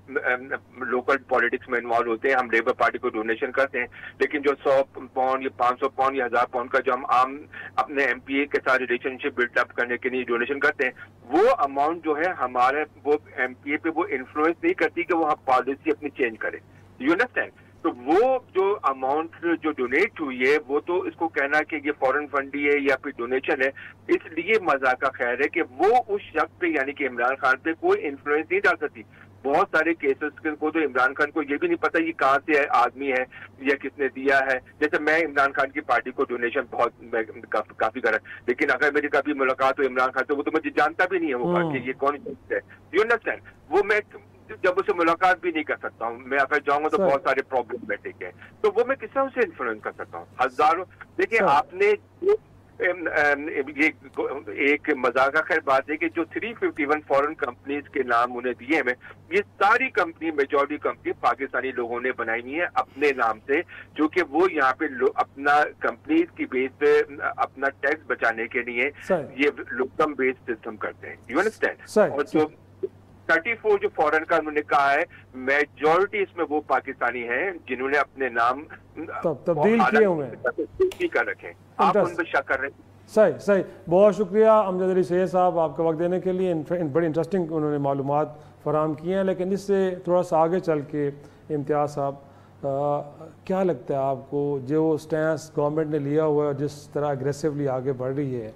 لوکل پالیٹکس میں انوالو ہوتے ہیں, ہم لیبر پارٹی کو ڈونیشن کرتے ہیں, لیکن جو 100 پاؤنڈ یا 500 پاؤنڈ یا 1000 پاؤنڈ کا جو ہم عام اپنے ایم پی اے کے ساتھ ریلیشن شپ بلڈ اپ کرنے کے لیے ڈونیشن کرتے ہیں, وہ اماؤنٹ جو ہے ہمارے وہ ایم پی اے پہ وہ انفلوئنس نہیں کرتی کہ وہ پالیسی اپنی چینج کرے. You understand? تو وہ جو اماؤنٹ جو ڈونیٹ ہوئی ہے, وہ تو اس کو کہنا کہ یہ فورن فنڈ ہے یا پھر ڈونیشن ہے, اس لیے مذاق کا خیر ہے کہ وہ اس شخص پہ یعنی کہ عمران خان پہ کوئی انفلوئنس نہیں ڈال سکتی. بہت سارے کیسز کو تو عمران خان کو یہ بھی نہیں پتا یہ کہاں سے آدمی ہے یا کس نے دیا ہے. جیسے میں عمران خان کی پارٹی کو ڈونیشن کافی کرا, لیکن اگر میری کبھی ملاقات ہو عمران خان سے, وہ تو مجھے جانتا بھی نہیں ہوگا کہ یہ کون شخص ہے. You understand? وہ میں جب اسے ملاقات بھی نہیں کر سکتا ہوں, میں اگر جاؤں گا تو بہت سارے پرابلمٹک ہیں, تو وہ میں کس طرح اسے انفلوئنس کر سکتا ہوں؟ ہزاروں. دیکھیں آپ نے یہ ایک مذاق خیر بات ہے کہ جو 351 فورن کمپنیز کے نام انہیں دیے ہیں, یہ ساری کمپنی میجورٹی کمپنی پاکستانی لوگوں نے بنائی ہوئی ہیں اپنے نام سے, جو کہ وہ یہاں پہ اپنا کمپنیز کی بیس پہ اپنا ٹیکس بچانے کے لیے یہ لوکم بیس سسٹم کرتے ہیں. You understand? اور جو 34 جو فورن کا انہوں نے کہا ہے, میجورٹی اس میں وہ پاکستانی ہیں جنہوں نے اپنے نام تبدیل کیے ہوئے ہیں کر رکھے. آپ ان پہ شک کر رہے ہیں؟ صحیح. بہت شکریہ امجد علی سید صاحب آپ کا وقت دینے کے لیے. بڑی انٹرسٹنگ انہوں نے معلومات فراہم کی ہیں. لیکن اس سے تھوڑا سا آگے چل کے امتیاز صاحب, کیا لگتا ہے آپ کو جو سٹینس گورنمنٹ نے لیا ہوا ہے, جس طرح اگریسولی آگے بڑھ رہی ہے,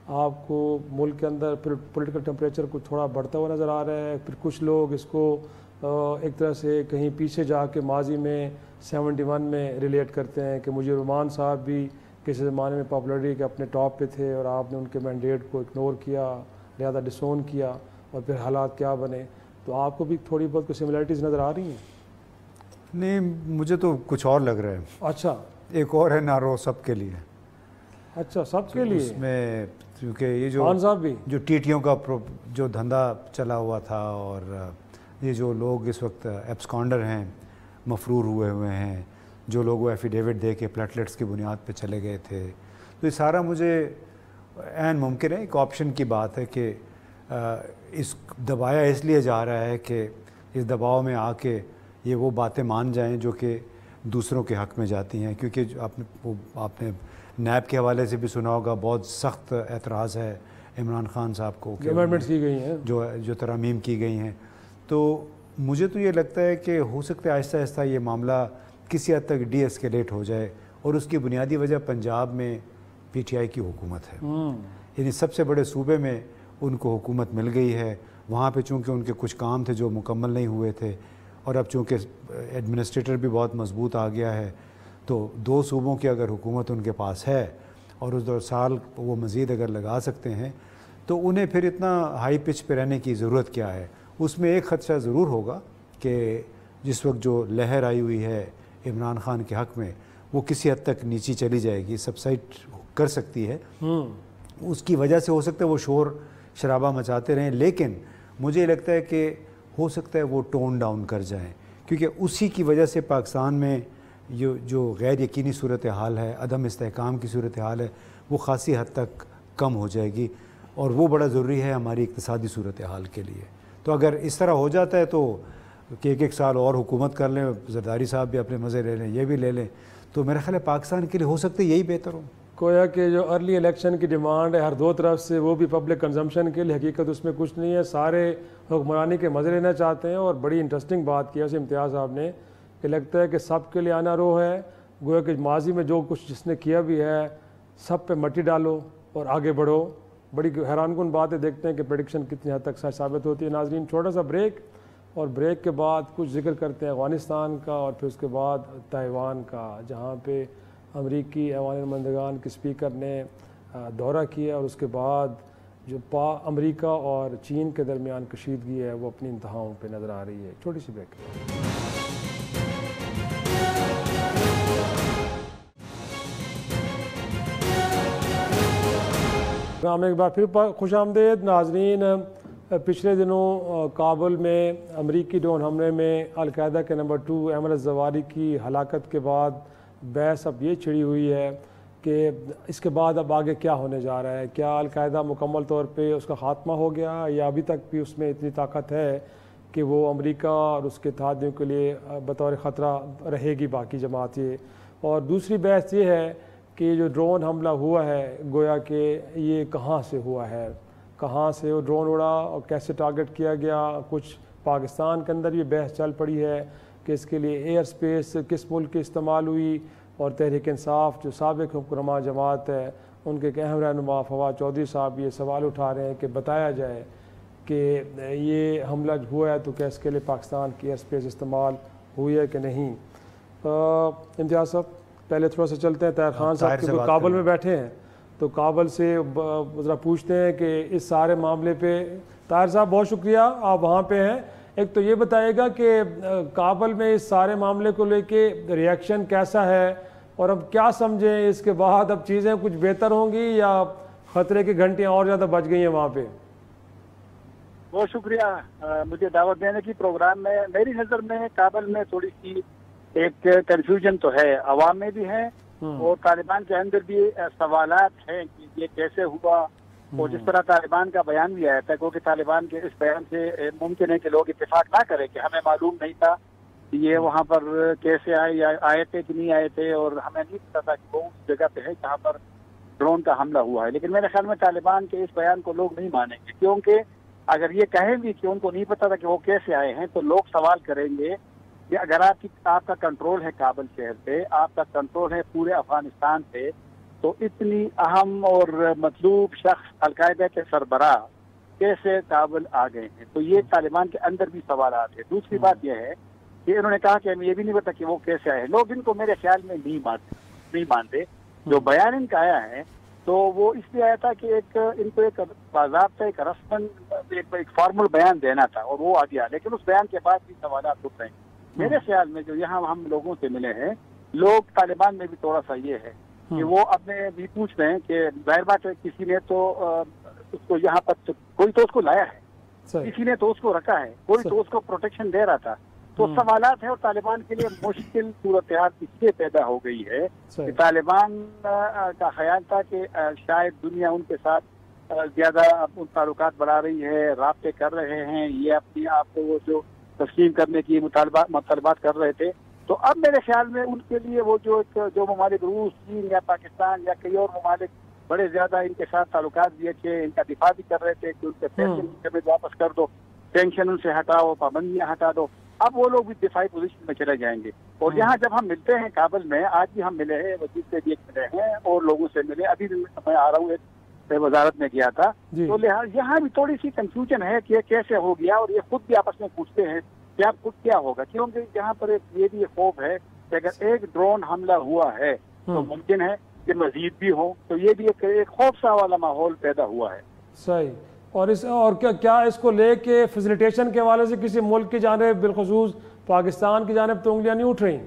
آپ کو ملک کے اندر پولیٹیکل ٹیمپریچر کچھ تھوڑا بڑھتا ہوا نظر آ رہا ہے؟ پھر کچھ لوگ اس کو ایک طرح سے کہیں پیچھے جا کے ماضی میں 71 میں ریلیٹ کرتے ہیں کہ مجھر رحمان صاحب بھی کسی زمانے میں پاپولرٹی کے اپنے ٹاپ پہ تھے اور آپ نے ان کے مینڈیٹ کو اگنور کیا, لہذا ڈسون کیا, اور پھر حالات کیا بنے. تو آپ کو بھی تھوڑی بہت کوئی سملیرٹیز نظر آ رہی ہیں؟ نہیں, مجھے تو کچھ اور لگ رہا ہے. اچھا, ایک اور ہے نارو سب کے لیے. اچھا, سب کے لیے؟ اس میں کیونکہ یہ جو ٹیٹیوں کا جو دھندا چلا ہوا تھا, اور یہ جو لوگ اس وقت ایبسکانڈر ہیں, مفرور ہوئے ہیں, جو لوگ وہ ایفیڈیوٹ دے کے پلیٹلیٹس کی بنیاد پہ چلے گئے تھے, تو یہ سارا مجھے عین ممکن ہے ایک آپشن کی بات ہے کہ اس دبایا اس لیے جا رہا ہے کہ اس دباؤ میں آ کے یہ وہ باتیں مان جائیں جو کہ دوسروں کے حق میں جاتی ہیں. کیونکہ آپ نے نیب کے حوالے سے بھی سنا ہوگا, بہت سخت اعتراض ہے عمران خان صاحب کو کہ امینڈمنٹس کی گئی ہیں, جو ترامیم کی گئی ہیں. تو مجھے تو یہ لگتا ہے کہ ہو سکتا ہے آہستہ آہستہ یہ معاملہ کسی حد تک ڈی ایسکیلیٹ ہو جائے, اور اس کی بنیادی وجہ پنجاب میں پی ٹی آئی کی حکومت ہے. یعنی سب سے بڑے صوبے میں ان کو حکومت مل گئی ہے. وہاں پہ چونکہ ان کے کچھ کام تھے جو مکمل نہیں ہوئے تھے, اور اب چونکہ ایڈمنسٹریٹر بھی بہت مضبوط آ گیا ہے, تو 2 صوبوں کی اگر حکومت ان کے پاس ہے اور اس 2 سال وہ مزید اگر لگا سکتے ہیں, تو انہیں پھر اتنا ہائی پچ پہ رہنے کی ضرورت کیا ہے. اس میں ایک خدشہ ضرور ہوگا کہ جس وقت جو لہر آئی ہوئی ہے عمران خان کے حق میں, وہ کسی حد تک نیچی چلی جائے گی, سبسائڈ کر سکتی ہے. اس کی وجہ سے ہو سکتا ہے وہ شور شرابہ مچاتے رہیں, لیکن مجھے لگتا ہے کہ ہو سکتا ہے وہ ٹون ڈاؤن کر جائیں, کیونکہ اسی کی وجہ سے پاکستان میں جو غیر یقینی صورتحال ہے, عدم استحکام کی صورتحال ہے, وہ خاصی حد تک کم ہو جائے گی, اور وہ بڑا ضروری ہے ہماری اقتصادی صورتحال کے لیے. تو اگر اس طرح ہو جاتا ہے تو کہ ایک سال اور حکومت کر لیں, زرداری صاحب بھی اپنے مزے لے لیں, یہ بھی لے لیں, تو میرا خیال ہے پاکستان کے لیے ہو سکتا ہے یہی بہتر ہو. گویا کہ جو ارلی الیکشن کی ڈیمانڈ ہے ہر 2 طرف سے, وہ بھی پبلک کنزمپشن کے لیے, حقیقت اس میں کچھ نہیں ہے, سارے حکمرانی کے مزے لینا چاہتے ہیں. اور بڑی انٹرسٹنگ بات کیا اسے امتیاز صاحب نے کہ لگتا ہے کہ سب کے لیے آنا رو ہے. گویا کہ ماضی میں جو کچھ جس نے کیا بھی ہے, سب پہ مٹی ڈالو اور آگے بڑھو. بڑی حیران کن بات ہے, دیکھتے ہیں کہ پریڈکشن کتنی حد تک سچ ثابت ہوتی ہے. ناظرین, چھوٹا سا بریک, اور بریک کے بعد کچھ ذکر کرتے ہیں افغانستان کا, اور پھر اس کے بعد تائیوان کا, جہاں پہ امریکی ایوان نمائندگان کے اسپیکر نے دورہ کیا, اور اس کے بعد جو امریکہ اور چین کے درمیان کشیدگی ہے وہ اپنی انتہاؤں پہ نظر آ رہی ہے. چھوٹی سی بریک. پروگرام میں ایک بار پھر خوش آمدید ناظرین. پچھلے دنوں کابل میں امریکی ڈرون حملے میں القاعدہ کے نمبر 2 ایمن الزواہری کی ہلاکت کے بعد بحث اب یہ چھڑی ہوئی ہے کہ اس کے بعد اب آگے کیا ہونے جا رہا ہے. کیا القاعدہ مکمل طور پہ اس کا خاتمہ ہو گیا یا ابھی تک بھی اس میں اتنی طاقت ہے کہ وہ امریکہ اور اس کے اتحادیوں کے لیے بطور خطرہ رہے گی باقی جماعت یہ. اور دوسری بحث یہ ہے کہ جو ڈرون حملہ ہوا ہے گویا کہ یہ کہاں سے ہوا ہے, کہاں سے وہ ڈرون اڑا اور کیسے ٹارگٹ کیا گیا. کچھ پاکستان کے اندر یہ بحث چل پڑی ہے کہ اس کے لیے ایئر سپیس کس ملک کی استعمال ہوئی, اور تحریک انصاف جو سابق حکمراں جماعت ہے ان کے ایک اہم رہنما فواد چودھری صاحب یہ سوال اٹھا رہے ہیں کہ بتایا جائے کہ یہ حملہ ہوا ہے تو کیا اس کے لیے پاکستان کی ایئر سپیس استعمال ہوئی ہے کہ نہیں. امتیاز صاحب پہلے تھوڑا سا چلتے ہیں, طاہر خان صاحب کے کابل میں بیٹھے ہیں تو کابل سے ذرا پوچھتے ہیں کہ اس سارے معاملے پہ. طاہر صاحب بہت شکریہ, آپ وہاں پہ ہیں. ایک تو یہ بتائیے گا کہ کابل میں اس سارے معاملے کو لے کے ریئیکشن کیسا ہے, اور اب کیا سمجھیں اس کے بعد اب چیزیں کچھ بہتر ہوں گی یا خطرے کی گھنٹیاں اور زیادہ بچ گئی ہیں وہاں پہ؟ بہت شکریہ مجھے دعوت دینے کی پروگرام میں. میری نظر میں کابل میں تھوڑی سی ایک کنفیوژن تو ہے, عوام میں بھی ہے اور طالبان کے اندر بھی سوالات ہیں کہ یہ کیسے ہوا. اور جس طرح طالبان کا بیان بھی آیا تھا کیونکہ طالبان کے اس بیان سے ممکن ہے کہ لوگ اتفاق نہ کریں کہ ہمیں معلوم نہیں تھا کہ یہ وہاں پر کیسے آئے, یا آئے تھے کہ نہیں آئے تھے, اور ہمیں نہیں پتا تھا کہ وہ اس جگہ پہ ہے جہاں پر ڈرون کا حملہ ہوا ہے. لیکن میرے خیال میں طالبان کے اس بیان کو لوگ نہیں مانیں گے, کیونکہ اگر یہ کہیں بھی کہ ان کو نہیں پتا تھا کہ وہ کیسے آئے ہیں تو لوگ سوال کریں گے کہ اگر آپ کا کنٹرول ہے کابل شہر پہ, آپ کا کنٹرول ہے پورے افغانستان پہ, تو اتنی اہم اور مطلوب شخص القاعدہ کے سربراہ کیسے کابل آ گئے ہیں؟ تو یہ طالبان کے اندر بھی سوالات ہیں. دوسری بات یہ ہے کہ انہوں نے کہا کہ ہمیں یہ بھی نہیں پتا کہ وہ کیسے آئے ہیں. لوگ ان کو میرے خیال میں نہیں مانتے. جو بیان ان کا آیا ہے تو وہ اس لیے آیا تھا کہ ان کو ایک باضابطہ ایک رسمن ایک فارمل بیان دینا تھا اور وہ آ گیا, لیکن اس بیان کے بعد بھی سوالات اٹھ رہے ہیں. میرے خیال میں جو یہاں ہم لوگوں سے ملے ہیں لوگ طالبان میں بھی تھوڑا سا یہ ہے کہ وہ اپنے بھی پوچھ رہے ہیں کہ ظاہر بات ہے کسی نے تو اس کو یہاں پر کوئی تو اس کو لایا ہے, کسی نے تو اس کو رکھا ہے, کوئی تو اس کو پروٹیکشن دے رہا تھا. تو سوالات ہیں اور طالبان کے لیے مشکل صورتحال اس لیے پیدا ہو گئی ہے کہ طالبان کا خیال تھا کہ شاید دنیا ان کے ساتھ زیادہ ان تعلقات بڑھا رہی ہے, رابطے کر رہے ہیں, یہ اپنی آپ کو وہ جو تسلیم کرنے کی مطالبات کر رہے تھے. تو اب میرے خیال میں ان کے لیے وہ جو ممالک روس, چین یا پاکستان یا کئی اور ممالک بڑے زیادہ ان کے ساتھ تعلقات بھی اچھے, ان کا دفاع بھی کر رہے تھے کہ ان کے پیسے واپس کر دو, ٹینشن ان سے ہٹاؤ, پابندیاں ہٹا دو. اب وہ لوگ بھی دفاعی پوزیشن میں چلے جائیں گے. اور یہاں جب ہم ملتے ہیں کابل میں, آج بھی ہم ملے ہیں, وزیر سے بھی ایک ملے ہیں اور لوگوں سے ملے, ابھی بھی میں آ رہا ہوں ایک وزارت میں گیا تھا. تو یہاں بھی تھوڑی سی کنفیوژن ہے کہ کیسے ہو گیا, اور یہ خود بھی آپس میں پوچھتے ہیں کہ اب کچھ کیا ہوگا, کیونکہ یہاں پر یہ بھی خوف ہے کہ اگر ایک ڈرون حملہ ہوا ہے تو ممکن ہے کہ مزید بھی ہو. تو یہ بھی ایک خوف سا والا ماحول پیدا ہوا ہے. صحیح. اور کیا اس کو لے کے فیسیلیٹیشن کے حوالے سے کسی ملک کی جانب بالخصوص پاکستان کی جانب تو انگلیاں نہیں اٹھ رہی؟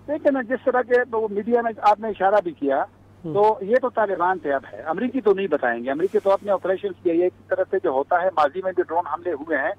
لیکن جس طرح کے میڈیا میں آپ نے اشارہ بھی کیا تو یہ تو طالبان سے اب ہے, امریکی تو نہیں بتائیں گے. امریکی تو اپنے آپریشن کی طرح سے جو ہوتا ہے, ماضی میں جو ڈرون حملے ہوئے ہیں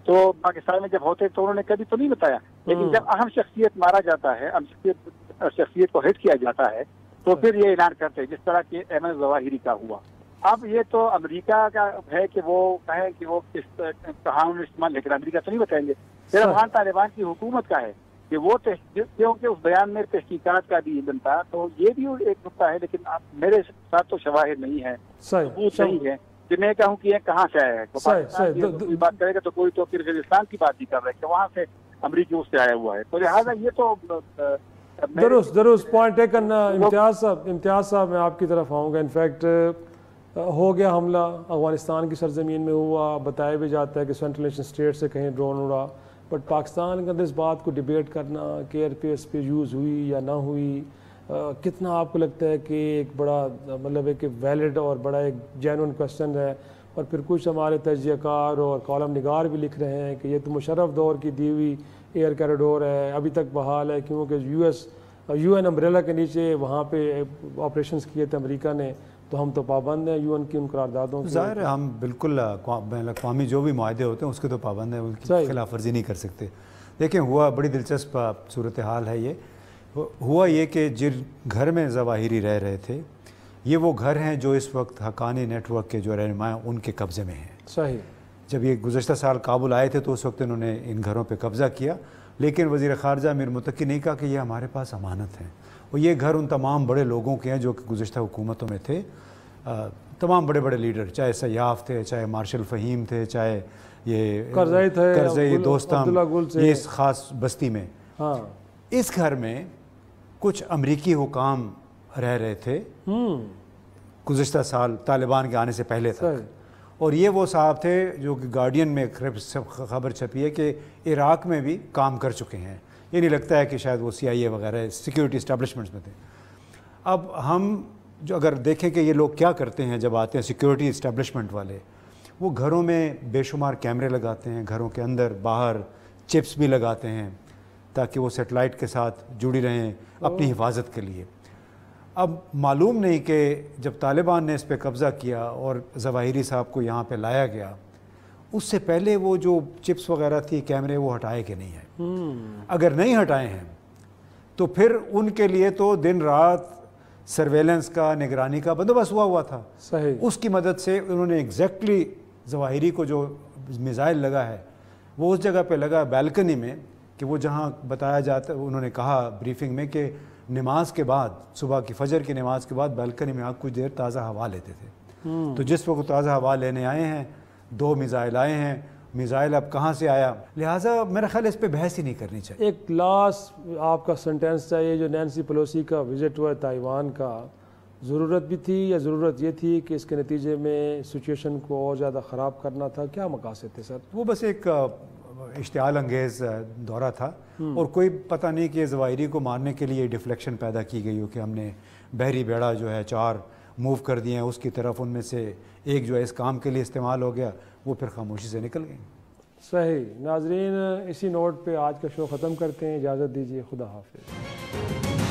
تو پاکستان میں جب ہوتے تو انہوں نے کبھی تو نہیں بتایا. لیکن جب اہم شخصیت مارا جاتا ہے, اہم شخصیت کو ہٹ کیا جاتا ہے تو پھر یہ اعلان کرتے ہیں, جس طرح کہ ایمن الظواہری کا ہوا. اب یہ تو امریکہ کا ہے کہ وہ کہیں کہ وہ کس قانون استعمال, لیکن امریکہ تو نہیں بتائیں گے. پھر افغان طالبان کی حکومت کا ہے کہ وہ کیونکہ اس بیان میں تحقیقات کا بھی علم تھا, تو یہ بھی ایک نقطہ ہے. لیکن میرے ساتھ تو شواہد نہیں ہے, ثبوت نہیں ہے کہ میں کہوں کہ یہ کہاں سے آیا ہے. تو پاکستان بات کرے گا تو کوئی تو کرغزستان کی بات ہی کر رہا ہے کہ وہاں سے امریکی اس سے آیا ہوا ہے. تو لہٰذا یہ تو درست پوائنٹ ٹیکن. امتیاز صاحب میں آپ کی طرف آؤں گا. انفیکٹ ہو گیا حملہ, افغانستان کی سرزمین میں ہوا, بتایا بھی جاتا ہے کہ سینٹرل ایشین اسٹیٹ سے کہیں ڈرون اڑا, بٹ پاکستان کے اندر اس بات کو ڈیبیٹ کرنا کہ ایئر پیس پہ یوز ہوئی یا نہ ہوئی, کتنا آپ کو لگتا ہے کہ ایک بڑا مطلب ایک ویلڈ اور بڑا ایک جینون کوشچن ہے؟ اور پھر کچھ ہمارے تجزیہ کار اور کالم نگار بھی لکھ رہے ہیں کہ یہ تو مشرف دور کی دی ہوئی ایئر کیریڈور ہے, ابھی تک بحال ہے, کیونکہ یو این امبریلا کے نیچے وہاں پہ آپریشنز کیے تھے امریکہ نے, تو ہم تو پابند ہیں UN کی ان قراردادوں کے. ظاہر ہے ہم بالکل بین الاقوامی جو بھی معاہدے ہوتے ہیں اس کے تو پابند ہیں, ان کی خلاف ورزی نہیں کر سکتے. دیکھیں ہوا بڑی دلچسپ صورتحال ہے یہ. ہوا یہ کہ جن گھر میں ظواہری رہ رہے تھے یہ وہ گھر ہیں جو اس وقت حقانی نیٹ ورک کے جو رہنما ہیں ان کے قبضے میں ہیں. صحیح. جب یہ گزشتہ سال کابل آئے تھے تو اس وقت انہوں نے ان گھروں پہ قبضہ کیا, لیکن وزیر خارجہ امیر متقی نے کہا کہ یہ ہمارے پاس امانت ہیں, اور یہ گھر ان تمام بڑے لوگوں کے ہیں جو کہ گزشتہ حکومتوں میں تھے. تمام بڑے بڑے لیڈر, چاہے سیاف تھے, چاہے مارشل فہیم تھے, چاہے یہ کرزئی دوستم, یہ اس خاص بستی میں. ہاں اس گھر میں کچھ امریکی حکام رہ رہے تھے گزشتہ سال طالبان کے آنے سے پہلے تک, اور یہ وہ صاحب تھے جو کہ گارڈین میں خبر چھپی ہے کہ عراق میں بھی کام کر چکے ہیں. یہ نہیں لگتا ہے کہ شاید وہ CIA وغیرہ سیکیورٹی اسٹیبلشمنٹس میں تھے. اب ہم جو اگر دیکھیں کہ یہ لوگ کیا کرتے ہیں جب آتے ہیں سیکیورٹی اسٹیبلشمنٹ والے, وہ گھروں میں بے شمار کیمرے لگاتے ہیں, گھروں کے اندر باہر چپس بھی لگاتے ہیں تاکہ وہ سیٹلائٹ کے ساتھ جڑی رہیں اپنی حفاظت کے لیے. اب معلوم نہیں کہ جب طالبان نے اس پہ قبضہ کیا اور ظواہری صاحب کو یہاں پہ لایا گیا, اس سے پہلے وہ جو چپس وغیرہ تھی کیمرے وہ ہٹائے کہ نہیں ہیں. اگر نہیں ہٹائے ہیں تو پھر ان کے لیے تو دن رات سرویلنس کا, نگرانی کا بندوبست ہوا تھا. صحیح. اس کی مدد سے انہوں نے ایگزیکٹلی ظواہری کو جو میزائل لگا ہے وہ اس جگہ پہ لگا بیلکنی میں, کہ وہ جہاں بتایا جاتا, انہوں نے کہا بریفنگ میں کہ نماز کے بعد, صبح کی فجر کی نماز کے بعد بیلکنی میں آپ کچھ دیر تازہ ہوا لیتے تھے. تو جس وقت تازہ ہوا لینے آئے ہیں 2 میزائل آئے ہیں. میزائل اب کہاں سے آیا, لہٰذا میرا خیال اس پہ بحث ہی نہیں کرنی چاہیے. ایک لاسٹ آپ کا سنٹینس چاہیے, جو نینسی پیلوسی کا وزٹ ہوا ہے تائیوان کا, ضرورت بھی تھی یا ضرورت یہ تھی کہ اس کے نتیجے میں سچویشن کو اور زیادہ خراب کرنا تھا؟ کیا مقاصد تھے سر؟ وہ بس ایک اشتعال انگیز دورہ تھا, اور کوئی پتہ نہیں کہ ظواہری کو مارنے کے لیے ڈیفلیکشن پیدا کی گئی ہو کہ ہم نے بحری بیڑا جو ہے 4 موو کر دیے ہیں اس کی طرف, ان میں سے ایک جو ہے اس کام کے لیے استعمال ہو گیا, وہ پھر خاموشی سے نکل گئی. صحیح. ناظرین اسی نوٹ پہ آج کا شو ختم کرتے ہیں, اجازت دیجیے, خدا حافظ.